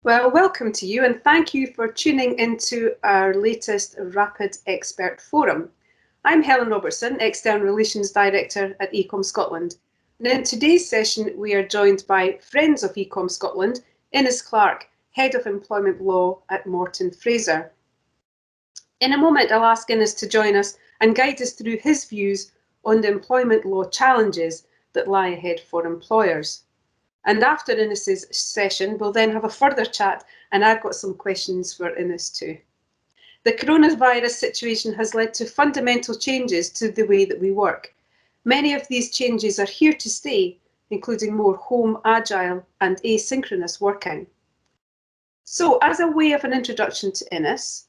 Well, welcome to you and thank you for tuning into our latest Rapid Expert Forum. I'm Helen Robertson, External Relations Director at eCom Scotland. And in today's session, we are joined by Friends of eCom Scotland, Ines Clark, Head of Employment Law at Morton Fraser. In a moment, I'll ask Ines to join us and guide us through his views on the employment law challenges that lie ahead for employers. And after Ines's session, we'll then have a further chat, and I've got some questions for Ines too. The coronavirus situation has led to fundamental changes to the way that we work. Many of these changes are here to stay, including more home, agile, and asynchronous working. So, as a way of an introduction to Ines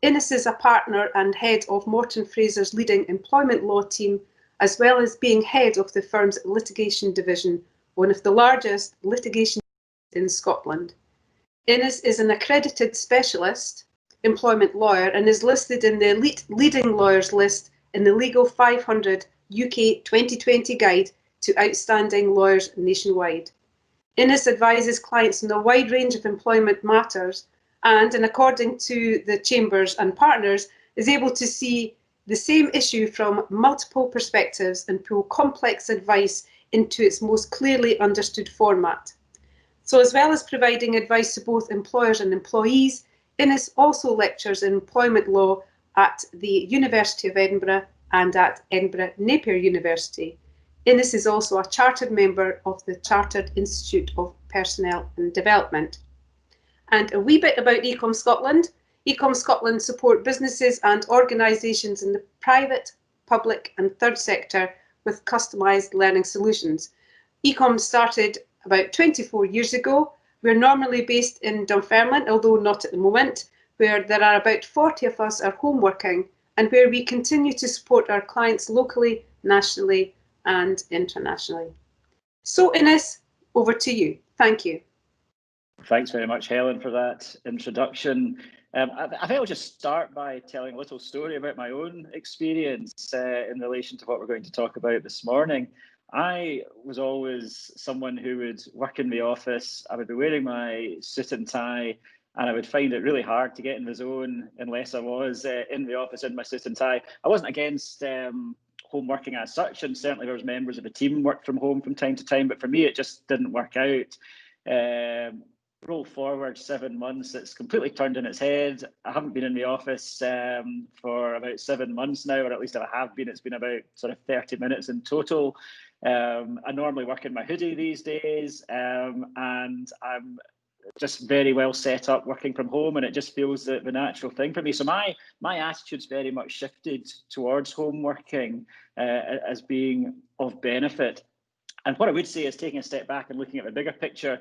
is a partner and head of Morton Fraser's leading employment law team, as well as being head of the firm's litigation division, one of the largest litigation in Scotland. Ines is an accredited specialist employment lawyer and is listed in the elite leading lawyers list in the Legal 500 UK 2020 Guide to Outstanding Lawyers nationwide. Ines advises clients on a wide range of employment matters and according to the chambers and partners, is able to see the same issue from multiple perspectives and pull complex advice into its most clearly understood format. So as well as providing advice to both employers and employees, Ines also lectures in employment law at the University of Edinburgh and at Edinburgh Napier University. Ines is also a chartered member of the Chartered Institute of Personnel and Development. And a wee bit about eCom Scotland. eCom Scotland support businesses and organisations in the private, public and third sector with customised learning solutions. eCom started about 24 years ago. We're normally based in Dunfermline, although not at the moment, where there are about 40 of us are home working and where we continue to support our clients locally, nationally and internationally. So Ines, over to you. Thank you. Thanks very much, Helen, for that introduction. I think I'll just start by telling a little story about my own experience in relation to what we're going to talk about this morning. I was always someone who would work in the office. I would be wearing my suit and tie, and I would find it really hard to get in the zone unless I was in the office in my suit and tie. I wasn't against home working as such, and certainly there was members of the team worked from home from time to time, but for me, it just didn't work out. Roll forward 7 months, it's completely turned on its head. I haven't been in the office for about 7 months now, or at least if I have been, it's been about sort of 30 minutes in total. I normally work in my hoodie these days, and I'm just very well set up working from home, and it just feels the natural thing for me. So my attitude's very much shifted towards home working as being of benefit. And what I would say is, taking a step back and looking at the bigger picture,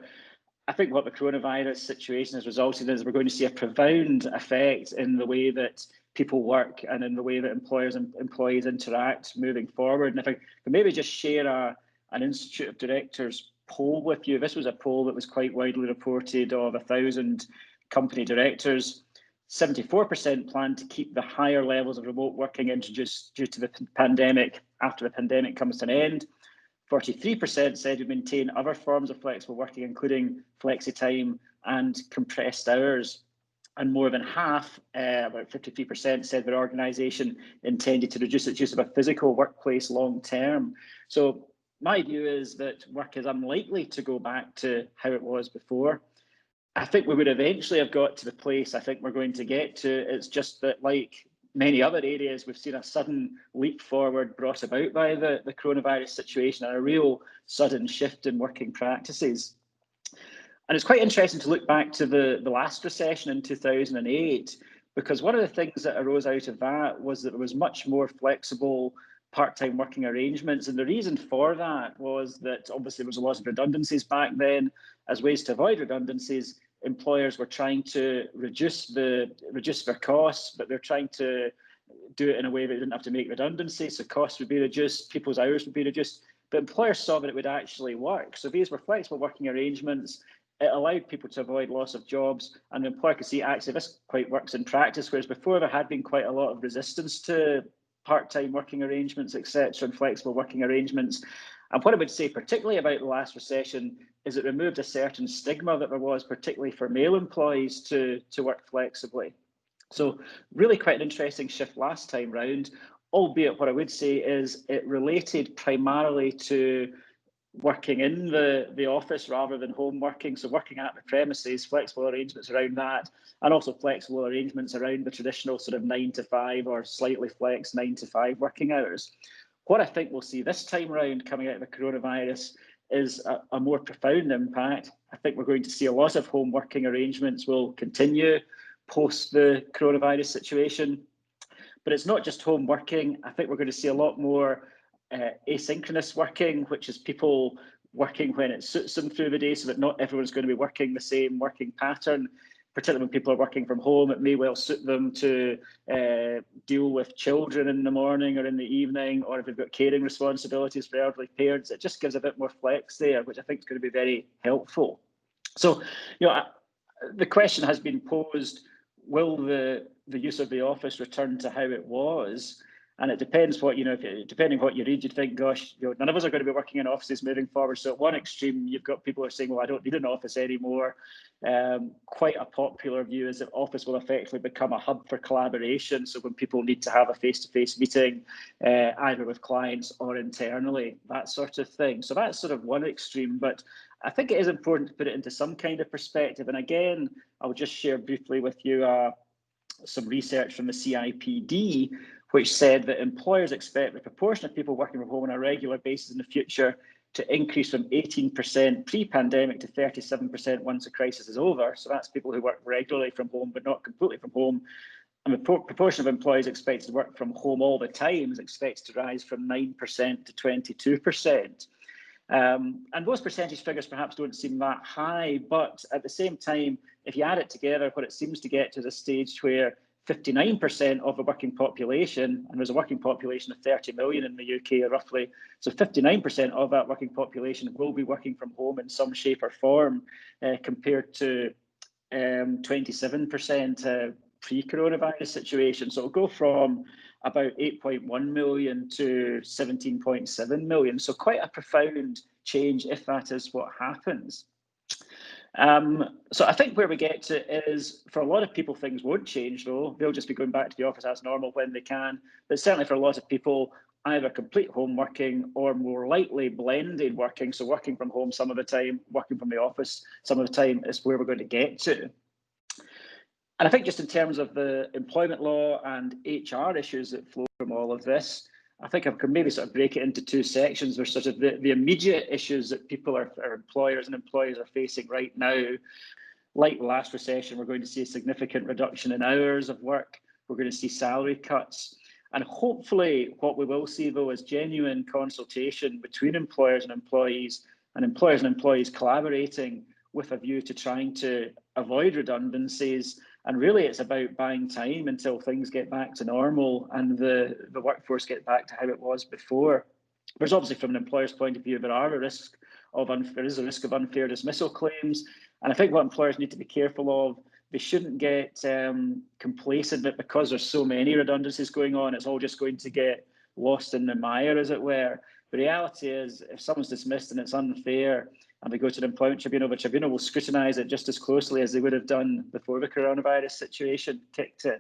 I think what the coronavirus situation has resulted in is we're going to see a profound effect in the way that people work and in the way that employers and employees interact moving forward. And if I could maybe just share an Institute of Directors poll with you. This was a poll that was quite widely reported of 1,000 company directors. 74% plan to keep the higher levels of remote working introduced due to the pandemic after the pandemic comes to an end. 43% said to maintain other forms of flexible working, including flexi-time and compressed hours. And more than half, about 53%, said their organisation intended to reduce its use of a physical workplace long term. So my view is that work is unlikely to go back to how it was before. I think we would eventually have got to the place I think we're going to get to. It's just that, like many other areas, we've seen a sudden leap forward brought about by the coronavirus situation and a real sudden shift in working practices. And it's quite interesting to look back to the last recession in 2008, because one of the things that arose out of that was that there was much more flexible part-time working arrangements. And the reason for that was that obviously there was a lot of redundancies back then. As ways to avoid redundancies, employers were trying to reduce their costs, but they're trying to do it in a way that they didn't have to make redundancies. So costs would be reduced, people's hours would be reduced, but employers saw that it would actually work. So these were flexible working arrangements. It allowed people to avoid loss of jobs, and the employer could see actually this quite works in practice, whereas before there had been quite a lot of resistance to part-time working arrangements, etc., and flexible working arrangements. And what I would say particularly about the last recession is it removed a certain stigma that there was, particularly for male employees, to work flexibly. So really quite an interesting shift last time round, albeit what I would say is it related primarily to working in the office rather than home working. So working at the premises, flexible arrangements around that, and also flexible arrangements around the traditional sort of 9 to 5 or slightly flex 9 to 5 working hours. What I think we'll see this time round coming out of the coronavirus is a more profound impact. I think we're going to see a lot of home working arrangements will continue post the coronavirus situation. But it's not just home working. I think we're going to see a lot more asynchronous working, which is people working when it suits them through the day, so that not everyone's going to be working the same working pattern. Particularly when people are working from home, it may well suit them to deal with children in the morning or in the evening, or if they've got caring responsibilities for elderly parents. It just gives a bit more flex there, which I think is going to be very helpful. So, the question has been posed, will the use of the office return to how it was? And it depends what, depending what you read, you'd think, gosh, none of us are going to be working in offices moving forward. So at one extreme, you've got people who are saying, well, I don't need an office anymore. Quite a popular view is that office will effectively become a hub for collaboration. So when people need to have a face-to-face meeting, either with clients or internally, that sort of thing. So that's sort of one extreme, but I think it is important to put it into some kind of perspective. And again, I'll just share briefly with you some research from the CIPD, which said that employers expect the proportion of people working from home on a regular basis in the future to increase from 18% pre-pandemic to 37% once the crisis is over. So that's people who work regularly from home, but not completely from home. And the proportion of employees expected to work from home all the time is expected to rise from 9% to 22%. And those percentage figures perhaps don't seem that high, but at the same time, if you add it together, what it seems to get to is a stage where 59% of the working population, and there's a working population of 30 million in the UK roughly, so 59% of that working population will be working from home in some shape or form, compared to 27% pre-coronavirus situation. So it'll go from about 8.1 million to 17.7 million. So quite a profound change if that is what happens. So I think where we get to is, for a lot of people, things won't change though. They'll just be going back to the office as normal when they can. But certainly for a lot of people, either complete home working or more likely blended working. So working from home some of the time, working from the office some of the time is where we're going to get to. And I think just in terms of the employment law and HR issues that flow from all of this, I think I can maybe sort of break it into two sections. There's sort of the immediate issues that people are employers and employees are facing right now. Like the last recession, we're going to see a significant reduction in hours of work. We're going to see salary cuts. And hopefully what we will see, though, is genuine consultation between employers and employees collaborating with a view to trying to avoid redundancies. And really, it's about buying time until things get back to normal and the workforce get back to how it was before. There's obviously, from an employer's point of view, there is a risk of unfair dismissal claims. And I think what employers need to be careful of, they shouldn't get complacent that because there's so many redundancies going on, it's all just going to get lost in the mire, as it were. The reality is, if someone's dismissed and it's unfair, and they go to the employment tribunal, the tribunal will scrutinise it just as closely as they would have done before the coronavirus situation kicked in.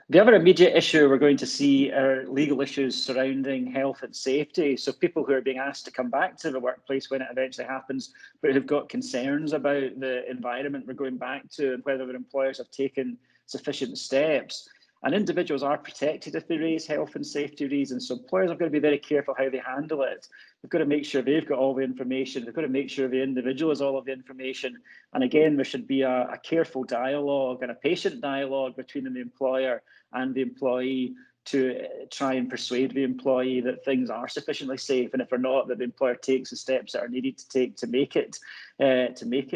The other immediate issue we're going to see are legal issues surrounding health and safety. So people who are being asked to come back to the workplace when it eventually happens, but who've got concerns about the environment we're going back to and whether their employers have taken sufficient steps. And individuals are protected if they raise health and safety reasons. So employers are going to be very careful how they handle it. They've got to make sure they've got all the information. They've got to make sure the individual has all of the information. And again, there should be a careful dialogue and a patient dialogue between the employer and the employee to try and persuade the employee that things are sufficiently safe. And if they're not, that the employer takes the steps that are needed to take to make it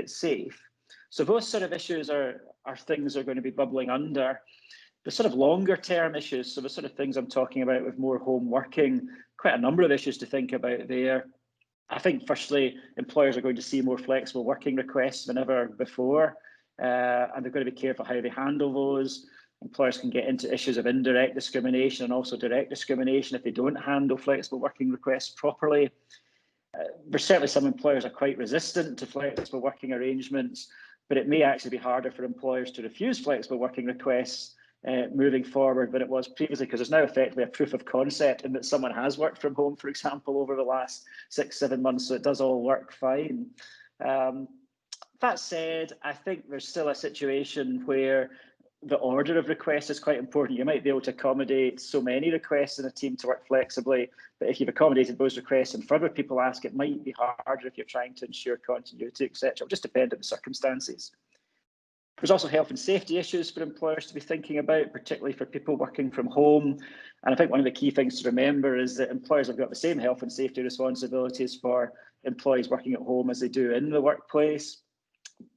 safe. So those sort of issues are things that are going to be bubbling under. The sort of longer term issues, so the sort of things I'm talking about with more home working, quite a number of issues to think about there. I think firstly, employers are going to see more flexible working requests than ever before, and they're going to be careful how they handle those. Employers can get into issues of indirect discrimination and also direct discrimination if they don't handle flexible working requests properly. There's certainly some employers are quite resistant to flexible working arrangements, but it may actually be harder for employers to refuse flexible working requests moving forward than it was previously, because there's now effectively a proof of concept in that someone has worked from home, for example, over the last 6-7 months, so it does all work fine. That said, I think there's still a situation where the order of requests is quite important. You might be able to accommodate so many requests in a team to work flexibly, but if you've accommodated those requests and further people ask, it might be harder if you're trying to ensure continuity, etc. It'll just depend on the circumstances. There's also health and safety issues for employers to be thinking about, particularly for people working from home. And I think one of the key things to remember is that employers have got the same health and safety responsibilities for employees working at home as they do in the workplace.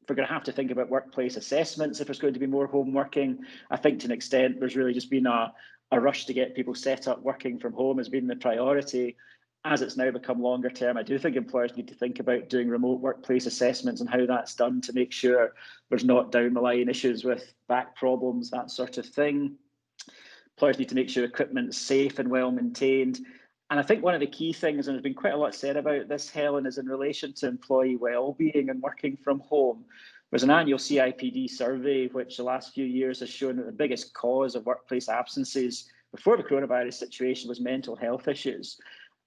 We're going to have to think about workplace assessments if there's going to be more home working. I think to an extent there's really just been a rush to get people set up working from home has been the priority. As it's now become longer term, I do think employers need to think about doing remote workplace assessments and how that's done to make sure there's not down the line issues with back problems, that sort of thing. Employers need to make sure equipment's safe and well maintained. And I think one of the key things, and there's been quite a lot said about this, Helen, is in relation to employee well-being and working from home. There's an annual CIPD survey, which the last few years has shown that the biggest cause of workplace absences before the coronavirus situation was mental health issues.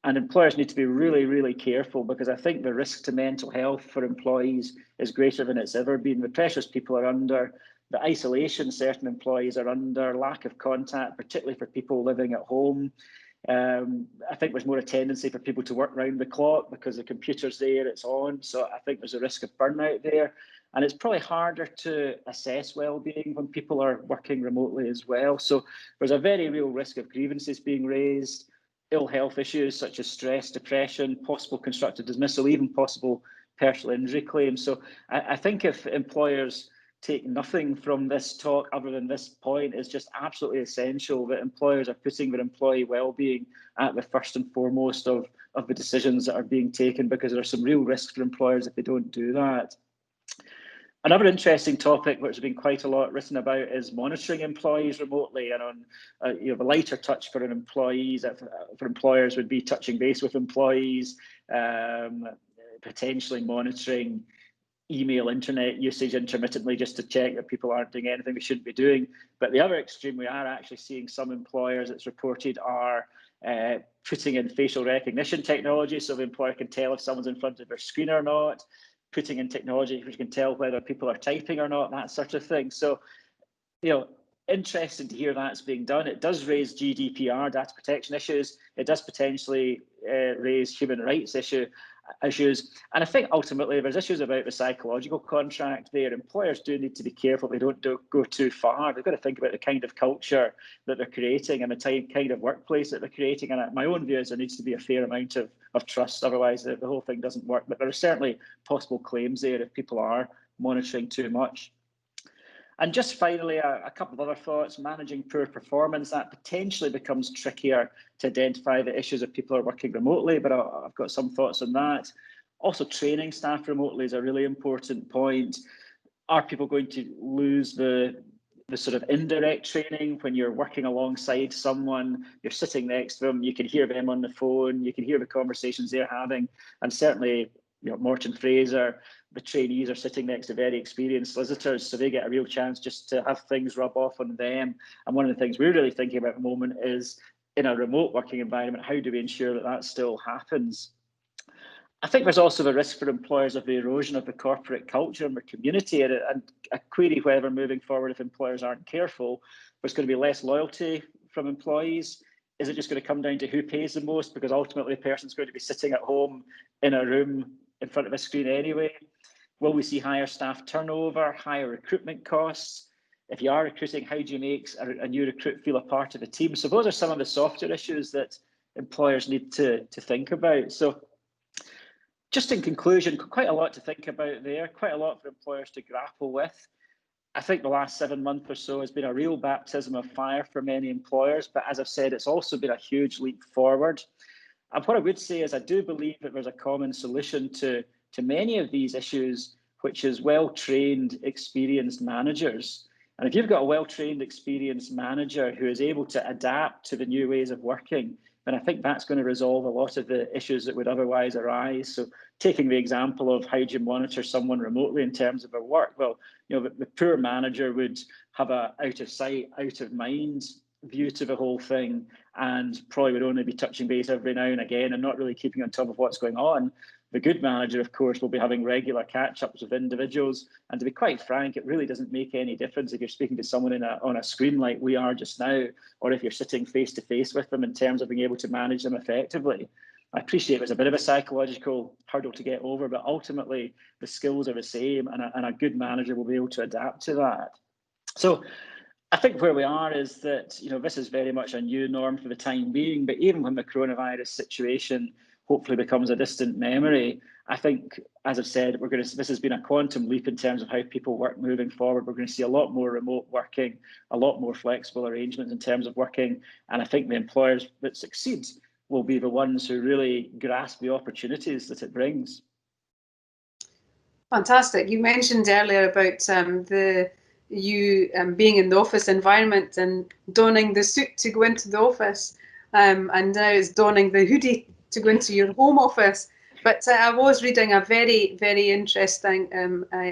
And employers need to be really, really careful, because I think the risk to mental health for employees is greater than it's ever been. The pressures people are under, the isolation certain employees are under, lack of contact, particularly for people living at home. I think there's more a tendency for people to work round the clock because the computer's there, it's on. So I think there's a risk of burnout there. And it's probably harder to assess well-being when people are working remotely as well. So there's a very real risk of grievances being raised, ill health issues such as stress, depression, possible constructive dismissal, even possible personal injury claims. So I think if employers take nothing from this talk other than this point, it's just absolutely essential that employers are putting their employee well-being at the first and foremost of the decisions that are being taken, because there are some real risks for employers if they don't do that. Another interesting topic, which has been quite a lot written about, is monitoring employees remotely. And on the lighter touch for employees, for employers, would be touching base with employees, potentially monitoring email, internet usage intermittently just to check that people aren't doing anything they shouldn't be doing. But the other extreme, we are actually seeing some employers, it's reported, are putting in facial recognition technology so the employer can tell if someone's in front of their screen or not, putting in technology which can tell whether people are typing or not, that sort of thing. So, interesting to hear that's being done. It does raise GDPR, data protection issues. It does potentially raise human rights issues. And I think ultimately there's issues about the psychological contract there. Employers do need to be careful they don't go too far. They've got to think about the kind of culture that they're creating and the kind of workplace that they're creating. And my own view is there needs to be a fair amount of trust, otherwise the whole thing doesn't work. But there are certainly possible claims there if people are monitoring too much. And just finally, a couple of other thoughts. Managing poor performance, that potentially becomes trickier to identify the issues if people are working remotely, but I've got some thoughts on that. Also, training staff remotely is a really important point. Are people going to lose the sort of indirect training when you're working alongside someone, you're sitting next to them, you can hear them on the phone, you can hear the conversations they're having, and certainly, Morton Fraser, the trainees are sitting next to very experienced solicitors, so they get a real chance just to have things rub off on them. And one of the things we're really thinking about at the moment is, in a remote working environment, how do we ensure that that still happens? I think there's also the risk for employers of the erosion of the corporate culture and the community, and a query whether moving forward, if employers aren't careful, there's going to be less loyalty from employees. Is it just going to come down to who pays the most? Because ultimately the person's going to be sitting at home in a room in front of a screen anyway. Will we see higher staff turnover, higher recruitment costs? If you are recruiting, how do you make a new recruit feel a part of the team? So those are some of the softer issues that employers need to think about. So just in conclusion, quite a lot to think about there, quite a lot for employers to grapple with. I think the last 7 months or so has been a real baptism of fire for many employers, but as I've said, it's also been a huge leap forward. And what I would say is I do believe that there's a common solution to many of these issues, which is well-trained, experienced managers. And if you've got a well-trained, experienced manager who is able to adapt to the new ways of working, then I think that's going to resolve a lot of the issues that would otherwise arise. So taking the example of how do you monitor someone remotely in terms of their work? Well, the poor manager would have a out of sight, out of mind view to the whole thing, and probably would only be touching base every now and again and not really keeping on top of what's going on. The good manager, of course, will be having regular catch-ups with individuals. And to be quite frank, it really doesn't make any difference if you're speaking to someone on a screen like we are just now, or if you're sitting face-to-face with them in terms of being able to manage them effectively. I appreciate it was a bit of a psychological hurdle to get over, but ultimately the skills are the same, and a good manager will be able to adapt to that. So I think where we are is that, this is very much a new norm for the time being, but even when the coronavirus situation hopefully becomes a distant memory, I think, as I've said, this has been a quantum leap in terms of how people work moving forward. We're going to see a lot more remote working, a lot more flexible arrangements in terms of working, and I think the employers that succeed will be the ones who really grasp the opportunities that it brings. Fantastic. You mentioned earlier about being in the office environment and donning the suit to go into the office, and now it's donning the hoodie to go into your home office. But I was reading a very, very interesting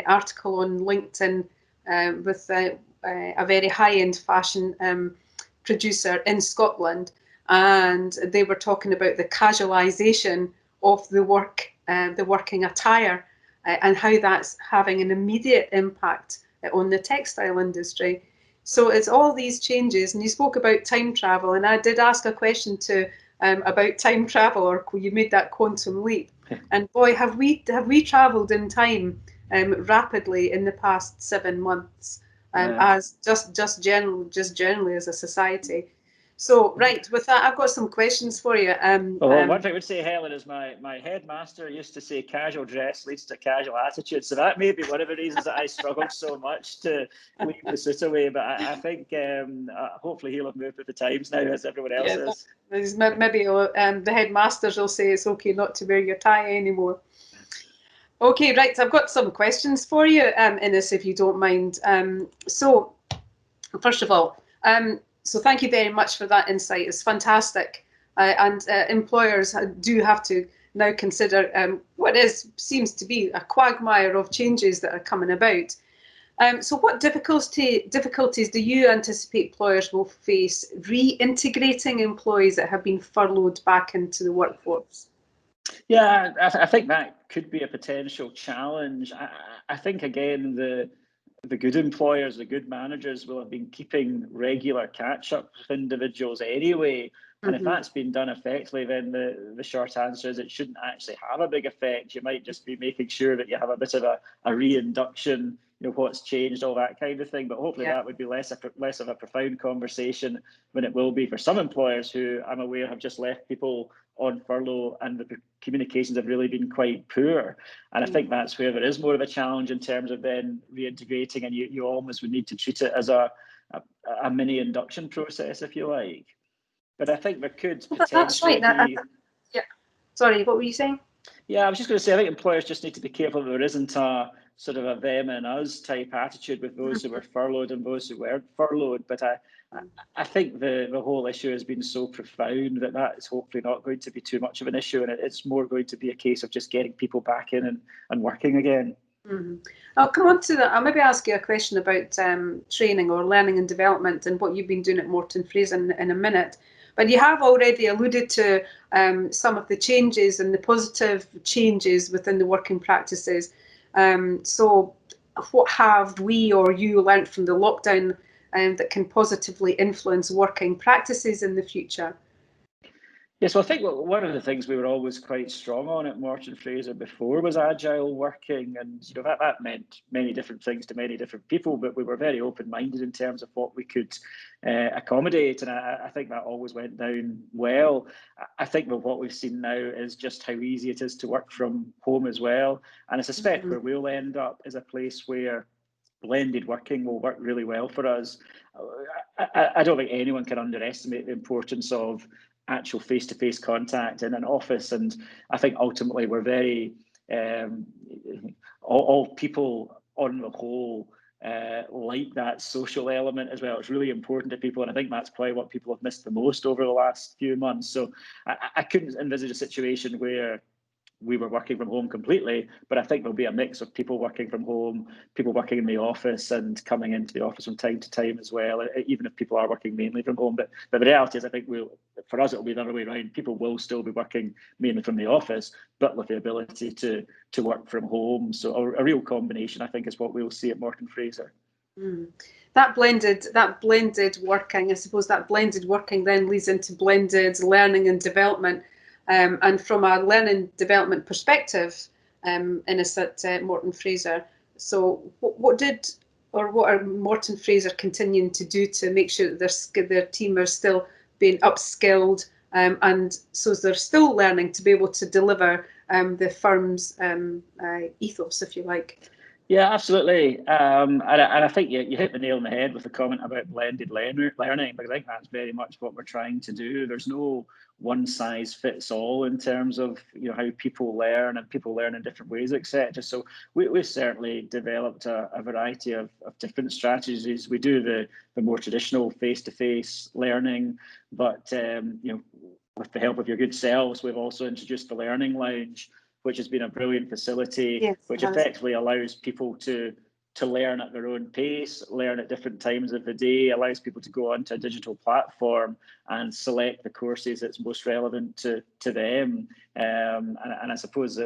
article on LinkedIn with a very high-end fashion producer in Scotland, and they were talking about the casualisation of the working attire, and how that's having an immediate impact on the textile industry. So it's all these changes, and you spoke about time travel, and I did ask a question about time travel, or you made that quantum leap, and boy, have we travelled in time rapidly in the past 7 months, as just generally as a society. So, right, with that, I've got some questions for you. One thing I would say, Helen, is my headmaster used to say casual dress leads to casual attitude. So that may be one of the reasons that I struggled so much to leave the suit away. But I think hopefully he'll have moved with the times now, as everyone else is. Maybe the headmasters will say it's okay not to wear your tie anymore. Okay, right, I've got some questions for you, Ines, if you don't mind. So, first of all, so thank you very much for that insight. It's fantastic. And employers do have to now consider what seems to be a quagmire of changes that are coming about. So what difficulties do you anticipate employers will face reintegrating employees that have been furloughed back into the workforce? Yeah, I think that could be a potential challenge. I think, again, the good employers, the good managers will have been keeping regular catch-up with individuals anyway. And if that's been done effectively, then the short answer is it shouldn't actually have a big effect. You might just be making sure that you have a bit of a reinduction, what's changed, all that kind of thing. But hopefully that would be less of a profound conversation than it will be for some employers who, I'm aware, have just left people on furlough, and the communications have really been quite poor. And I think that's where there is more of a challenge in terms of then reintegrating, and you almost would need to treat it as a mini induction process, if you like. But I think there could potentially be... Yeah. Sorry, what were you saying? Yeah, I was just going to say, I think employers just need to be careful that there isn't a sort of a them and us type attitude with those who were furloughed and those who weren't furloughed. But I think the whole issue has been so profound that is hopefully not going to be too much of an issue, and it's more going to be a case of just getting people back in and working again. I'll come on to that. I'll maybe ask you a question about training or learning and development and what you've been doing at Morton Fraser in a minute. But you have already alluded to some of the changes and the positive changes within the working practices. So what have we or you learned from the lockdown that can positively influence working practices in the future? Yes, well, I think one of the things we were always quite strong on at Morton Fraser before was agile working, and that meant many different things to many different people, but we were very open-minded in terms of what we could accommodate, and I think that always went down well. I think that what we've seen now is just how easy it is to work from home as well, and I suspect where we'll end up is a place where blended working will work really well for us. I don't think anyone can underestimate the importance of actual face-to-face contact in an office, and I think ultimately we're very all people on the whole like that social element as well. It's really important to people, and I think that's probably what people have missed the most over the last few months. So I couldn't envisage a situation where we were working from home completely, but I think there'll be a mix of people working from home, people working in the office and coming into the office from time to time as well, even if people are working mainly from home. But the reality is, I think for us, it'll be the other way around. People will still be working mainly from the office, but with the ability to work from home. So a real combination, I think, is what we'll see at Morton Fraser. That blended working, I suppose that blended working then leads into blended learning and development. And from a learning development perspective, Innes at Morton Fraser, so what are Morton Fraser continuing to do to make sure that their team are still being upskilled, and so they're still learning to be able to deliver the firm's ethos, if you like? Yeah, absolutely. And I think you hit the nail on the head with the comment about blended learning, because I think that's very much what we're trying to do. There's no one size fits all in terms of how people learn, and people learn in different ways, etc. So we've certainly developed a variety of different strategies. We do the more traditional face-to-face learning, but with the help of your good selves, we've also introduced the Learning Lounge, which has been a brilliant facility, yes, which effectively allows people to learn at their own pace, learn at different times of the day, allows people to go onto a digital platform and select the courses that's most relevant to them. And I suppose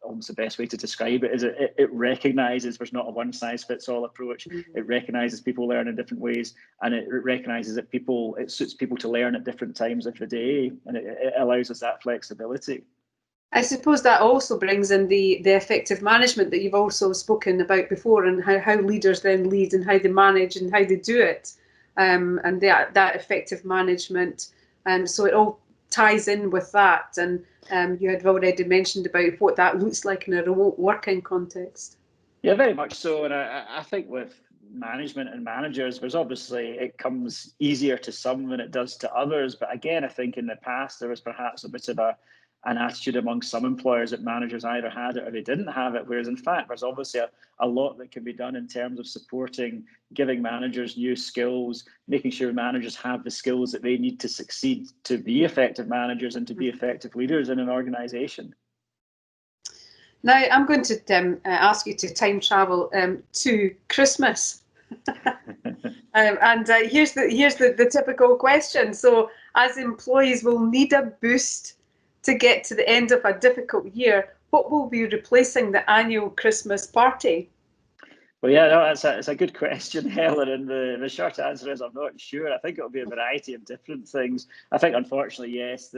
almost the best way to describe it is it recognises there's not a one-size-fits-all approach. Mm-hmm. It recognises people learn in different ways, and it recognises that it suits people to learn at different times of the day, and it allows us that flexibility. I suppose that also brings in the effective management that you've also spoken about before, and how leaders then lead and how they manage and how they do it, and that effective management. So it all ties in with that. And you had already mentioned about what that looks like in a remote working context. Yeah, very much so. And I think with management and managers, there's obviously, it comes easier to some than it does to others. But again, I think in the past, there was perhaps a bit of an attitude among some employers that managers either had it or they didn't have it, whereas in fact there's obviously a lot that can be done in terms of supporting, giving managers new skills, making sure managers have the skills that they need to succeed to be effective managers and to be effective leaders in an organisation. Now I'm going to ask you to time travel to Christmas. Here's the typical question. So as employees will need a boost to get to the end of a difficult year, what will be replacing the annual Christmas party? Well, yeah, no, it's a good question, Helen. And the short answer is I'm not sure. I think it'll be a variety of different things. I think, unfortunately, yes,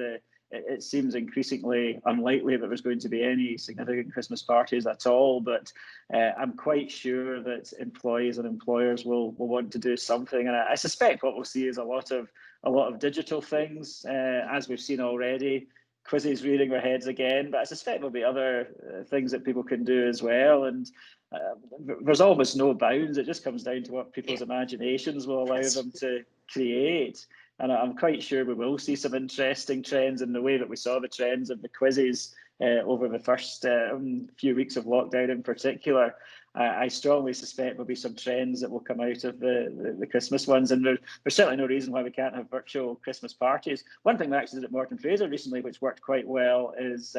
it seems increasingly unlikely that there's going to be any significant Christmas parties at all. But I'm quite sure that employees and employers will want to do something. And I suspect what we'll see is a lot of digital things, as we've seen already. Quizzes rearing their heads again, but I suspect there'll be other things that people can do as well. And there's almost no bounds. It just comes down to what people's imaginations will allow them to create. And I'm quite sure we will see some interesting trends in the way that we saw the trends of the quizzes over the first few weeks of lockdown in particular. I strongly suspect there'll be some trends that will come out of the Christmas ones, and there's certainly no reason why we can't have virtual Christmas parties. One thing we actually did at Morton Fraser recently, which worked quite well, is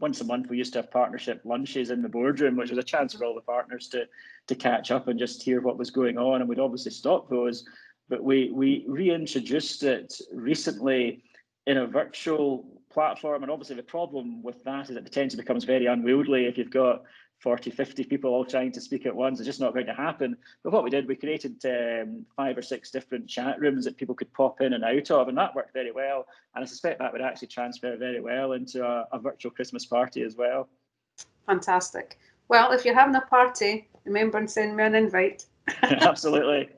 once a month we used to have partnership lunches in the boardroom, which was a chance for all the partners to catch up and just hear what was going on, and we'd obviously stop those. But we reintroduced it recently in a virtual platform, and obviously the problem with that is it potentially becomes very unwieldy if you've got 40, 50 people all trying to speak at once. It's just not going to happen. But what we did, we created 5 or 6 different chat rooms that people could pop in and out of, and that worked very well. And I suspect that would actually transfer very well into a virtual Christmas party as well. Fantastic. Well, if you're having a party, remember and send me an invite. Absolutely.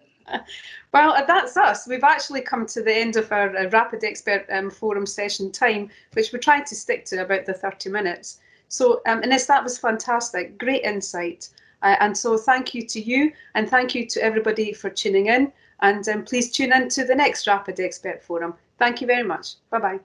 Well, that's us. We've actually come to the end of our Rapid Expert Forum session time, which we're trying to stick to about the 30 minutes. So, Innes, that was fantastic. Great insight. And so thank you to you, and thank you to everybody for tuning in. And please tune in to the next Rapid Expert Forum. Thank you very much. Bye-bye.